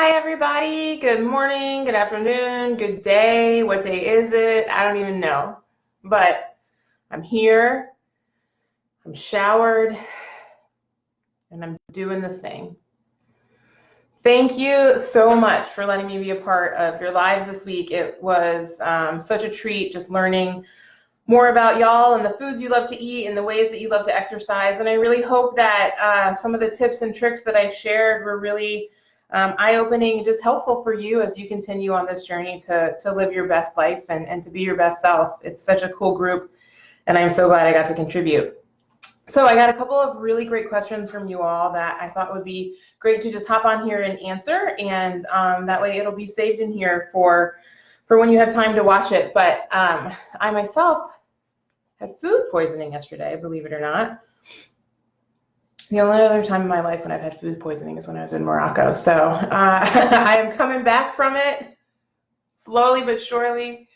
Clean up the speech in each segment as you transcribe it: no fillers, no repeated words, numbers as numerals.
Hi, everybody. Good morning, good afternoon, good day. What day is it? I don't even know. But I'm here, I'm showered, and I'm doing the thing. Thank you so much for letting me be a part of your lives this week. It was such a treat just learning more about y'all and the foods you love to eat and the ways that you love to exercise. And I really hope that some of the tips and tricks that I shared were really eye-opening and just helpful for you as you continue on this journey to live your best life and to be your best self. It's such a cool group, and I'm so glad I got to contribute. So I got a couple of really great questions from you all that I thought would be great to just hop on here and answer, and that way it'll be saved in here for when you have time to watch it. But I myself had food poisoning yesterday, believe it or not. The only other time in my life when I've had food poisoning is when I was in Morocco. So I am coming back from it slowly but surely.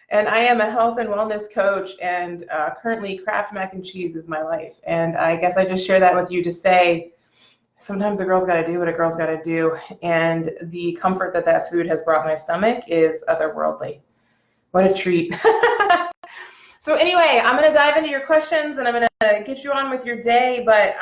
And I am a health and wellness coach, and currently Kraft mac and cheese is my life. And I guess I just share that with you to say, sometimes a girl's got to do what a girl's got to do. And the comfort that that food has brought my stomach is otherworldly. What a treat. So anyway, I'm going to dive into your questions and I'm going to get you on with your day, but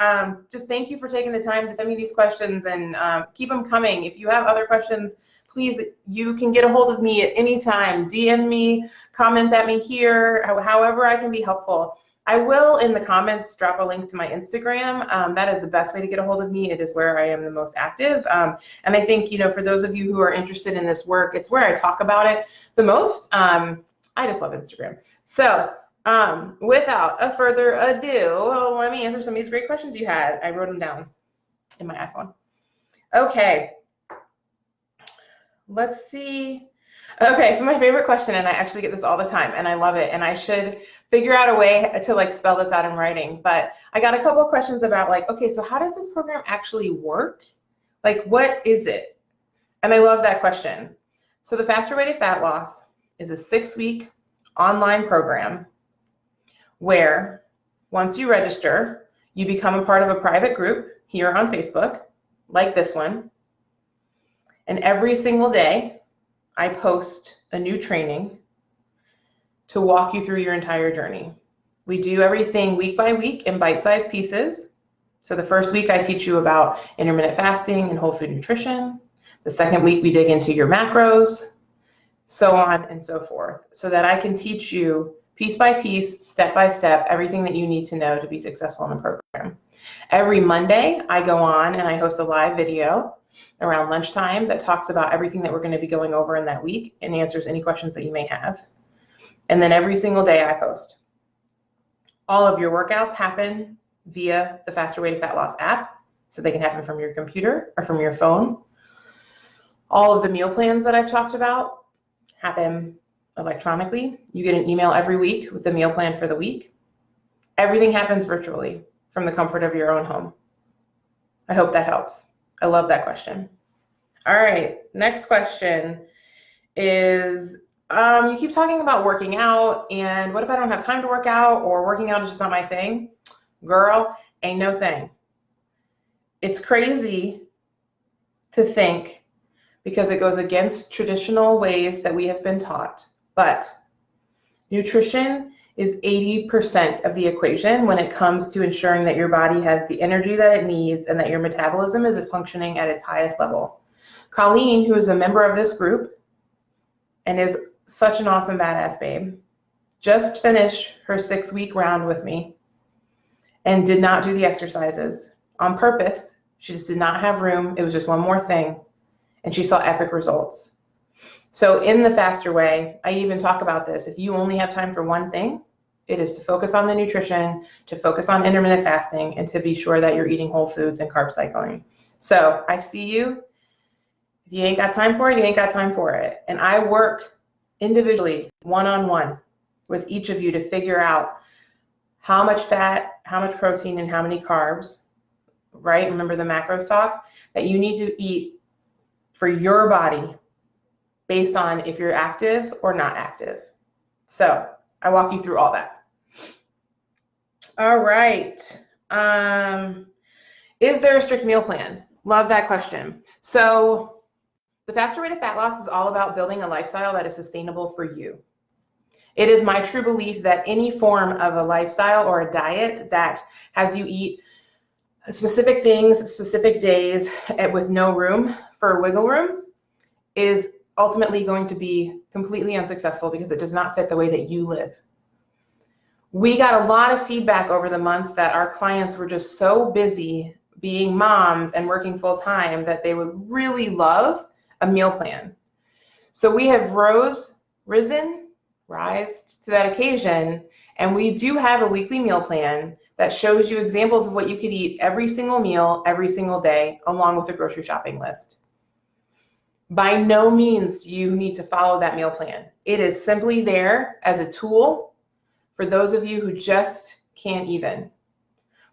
just thank you for taking the time to send me these questions, and keep them coming. If you have other questions, please, you can get a hold of me at any time. DM me, comment at me here, however I can be helpful. I will, in the comments, drop a link to my Instagram. That is the best way to get a hold of me. It is where I am the most active. And I think, for those of you who are interested in this work, it's where I talk about it the most. I just love Instagram. So without a further ado, let me answer some of these great questions you had. I wrote them down in my iPhone. Okay. Let's see. Okay, so my favorite question, and I actually get this all the time, and I love it, and I should figure out a way to spell this out in writing, but I got a couple of questions about okay, so how does this program actually work? What is it? And I love that question. So the Faster Way to Fat Loss is a 6-week online program where once you register, you become a part of a private group here on Facebook, like this one. And every single day, I post a new training to walk you through your entire journey. We do everything week by week in bite-sized pieces. So the first week, I teach you about intermittent fasting and whole food nutrition. The second week, we dig into your macros, so on and so forth, so that I can teach you piece by piece, step by step, everything that you need to know to be successful in the program. Every Monday, I go on and I host a live video around lunchtime that talks about everything that we're going to be going over in that week and answers any questions that you may have. And then every single day I post. All of your workouts happen via the Faster Way to Fat Loss app, so they can happen from your computer or from your phone. All of the meal plans that I've talked about happen electronically. You get an email every week with the meal plan for the week. Everything happens virtually from the comfort of your own home. I hope that helps. I love that question. All right, next question is, you keep talking about working out, and what if I don't have time to work out, or working out is just not my thing? Girl, ain't no thing. It's crazy to think, because it goes against traditional ways that we have been taught, but nutrition is 80% of the equation when it comes to ensuring that your body has the energy that it needs and that your metabolism is functioning at its highest level. Colleen, who is a member of this group and is such an awesome badass babe, just finished her 6-week round with me and did not do the exercises on purpose. She just did not have room. It was just one more thing, and she saw epic results. So in the Faster Way, I even talk about this. If you only have time for one thing, it is to focus on the nutrition, to focus on intermittent fasting, and to be sure that you're eating whole foods and carb cycling. So I see you. If you ain't got time for it, you ain't got time for it. And I work individually, one-on-one, with each of you to figure out how much fat, how much protein, and how many carbs, right? Remember the macros talk, that you need to eat for your body based on if you're active or not active. So I walk you through all that. All right. Is there a strict meal plan? Love that question. So The faster way to fat loss is all about building a lifestyle that is sustainable for you. It is my true belief that any form of a lifestyle or a diet that has you eat specific things, specific days, with no room for wiggle room is ultimately going to be completely unsuccessful because it does not fit the way that you live. We got a lot of feedback over the months that our clients were just so busy being moms and working full time that they would really love a meal plan. So we have risen to that occasion, and we do have a weekly meal plan that shows you examples of what you could eat every single meal, every single day, along with a grocery shopping list. By no means do you need to follow that meal plan. It is simply there as a tool for those of you who just can't even.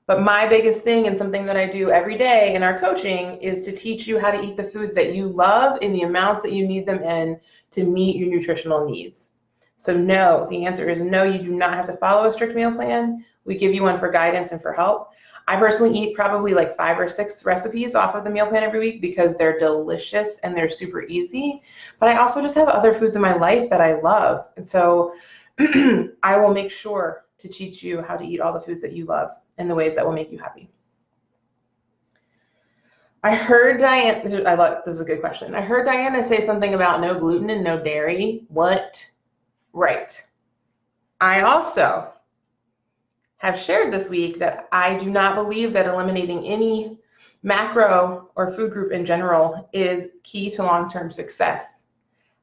But my biggest thing, and something that I do every day in our coaching, is to teach you how to eat the foods that you love in the amounts that you need them in to meet your nutritional needs. So no, the answer is no, you do not have to follow a strict meal plan. We give you one for guidance and for help. I personally eat probably like 5 or 6 recipes off of the meal plan every week because they're delicious and they're super easy. But I also just have other foods in my life that I love. And so I will make sure to teach you how to eat all the foods that you love in the ways that will make you happy. I heard Diane, this is a good question. I heard Diana say something about no gluten and no dairy. What? Right. I also have shared this week that I do not believe that eliminating any macro or food group in general is key to long-term success.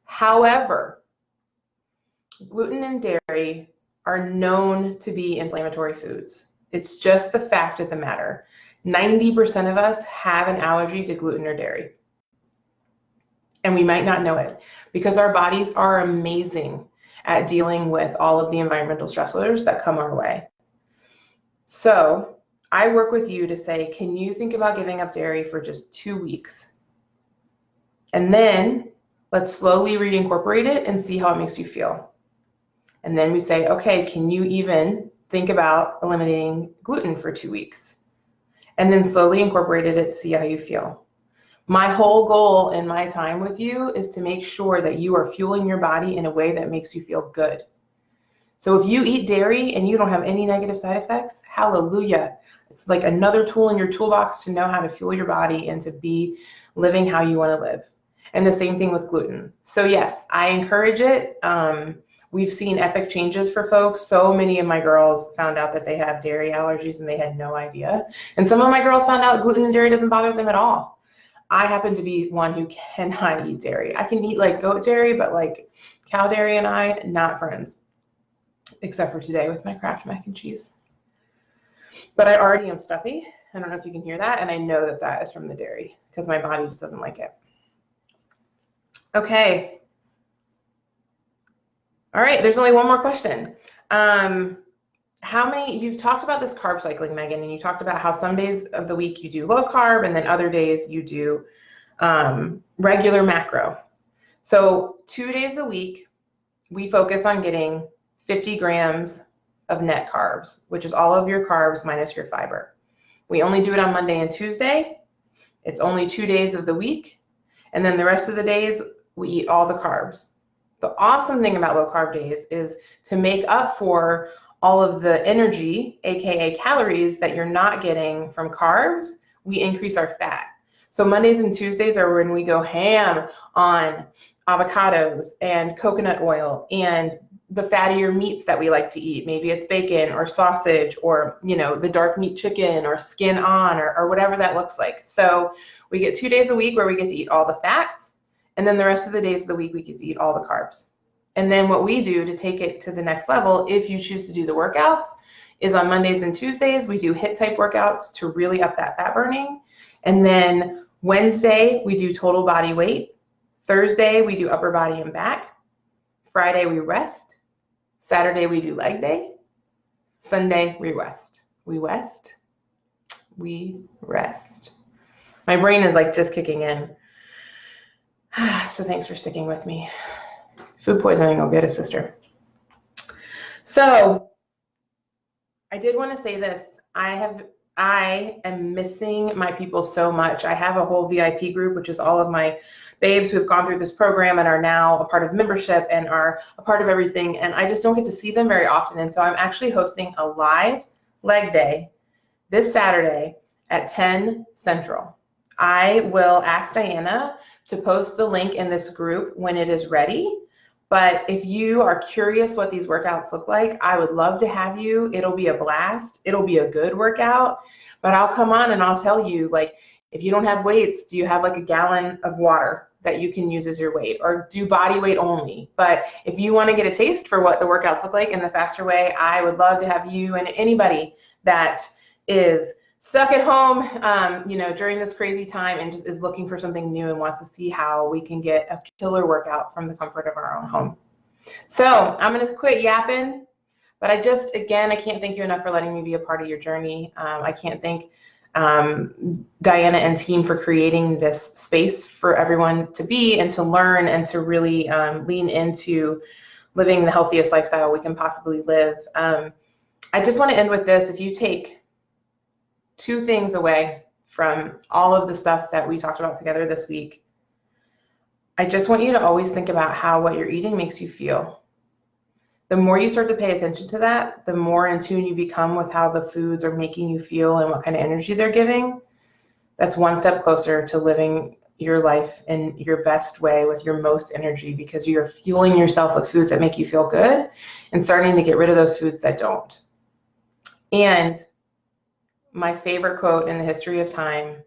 However, gluten and dairy are known to be inflammatory foods. It's just the fact of the matter. 90% of us have an allergy to gluten or dairy. And we might not know it because our bodies are amazing at dealing with all of the environmental stressors that come our way. So I work with you to say, can you think about giving up dairy for just 2 weeks? And then let's slowly reincorporate it and see how it makes you feel. And then we say, okay, can you even think about eliminating gluten for 2 weeks? And then slowly incorporate it to see how you feel. My whole goal in my time with you is to make sure that you are fueling your body in a way that makes you feel good. So if you eat dairy and you don't have any negative side effects, hallelujah. It's like another tool in your toolbox to know how to fuel your body and to be living how you want to live. And the same thing with gluten. So yes, I encourage it. We've seen epic changes for folks. So many of my girls found out that they have dairy allergies and they had no idea. And some of my girls found out gluten and dairy doesn't bother them at all. I happen to be one who cannot eat dairy. I can eat like goat dairy, but like cow dairy and I, not friends. Except for today with my Kraft mac and cheese. But I already am stuffy. I don't know if you can hear that. And I know that that is from the dairy because my body just doesn't like it. Okay. All right, there's only one more question. You've talked about this carb cycling, Megan, and you talked about how some days of the week you do low carb and then other days you do regular macro. So 2 days a week, we focus on getting 50 grams of net carbs, which is all of your carbs minus your fiber. We only do it on Monday and Tuesday. It's only 2 days of the week. And then the rest of the days, we eat all the carbs. The awesome thing about low carb days is to make up for all of the energy, AKA calories, that you're not getting from carbs, we increase our fat. So Mondays and Tuesdays are when we go ham on avocados and coconut oil and the fattier meats that we like to eat. Maybe it's bacon or sausage or, the dark meat chicken or skin on or whatever that looks like. So we get 2 days a week where we get to eat all the fats. And then the rest of the days of the week, we get to eat all the carbs. And then what we do to take it to the next level, if you choose to do the workouts, is on Mondays and Tuesdays, we do HIIT type workouts to really up that fat burning. And then Wednesday, we do total body weight. Thursday, we do upper body and back. Friday, we rest. Saturday, we do leg day. Sunday, we rest. We rest. My brain is like just kicking in. So thanks for sticking with me. Food poisoning will get a sister. So I did want to say this. I have I am missing my people so much. I have a whole VIP group, which is all of my babes who have gone through this program and are now a part of membership and are a part of everything. And I just don't get to see them very often. And so I'm actually hosting a live leg day this Saturday at 10 Central. I will ask Diana to post the link in this group when it is ready. But if you are curious what these workouts look like, I would love to have you. It'll be a blast. It'll be a good workout. But I'll come on and I'll tell you, like, if you don't have weights, do you have like a gallon of water that you can use as your weight, or do body weight only? But if you want to get a taste for what the workouts look like in the faster way, I would love to have you and anybody that is stuck at home, during this crazy time and just is looking for something new and wants to see how we can get a killer workout from the comfort of our own home. So I'm going to quit yapping, but I can't thank you enough for letting me be a part of your journey. I can't thank Diana and team for creating this space for everyone to be and to learn and to really lean into living the healthiest lifestyle we can possibly live. I just want to end with this. If you take 2 things away from all of the stuff that we talked about together this week, I just want you to always think about how what you're eating makes you feel. The more you start to pay attention to that, the more in tune you become with how the foods are making you feel and what kind of energy they're giving. That's one step closer to living your life in your best way with your most energy, because you're fueling yourself with foods that make you feel good and starting to get rid of those foods that don't. And my favorite quote in the history of time: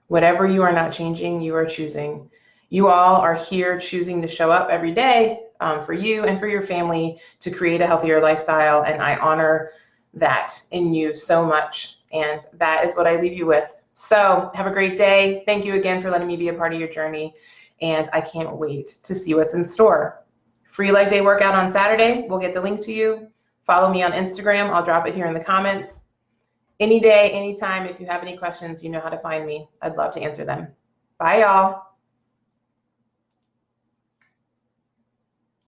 whatever you are not changing, you are choosing. You all are here choosing to show up every day for you and for your family to create a healthier lifestyle, and I honor that in you so much. And that is what I leave you with. So have a great day. Thank you again for letting me be a part of your journey, and I can't wait to see what's in store. Free leg day workout on Saturday. We'll get the link to you. Follow me on Instagram. I'll drop it here in the comments. Any day, anytime, if you have any questions, you know how to find me. I'd love to answer them. Bye, y'all.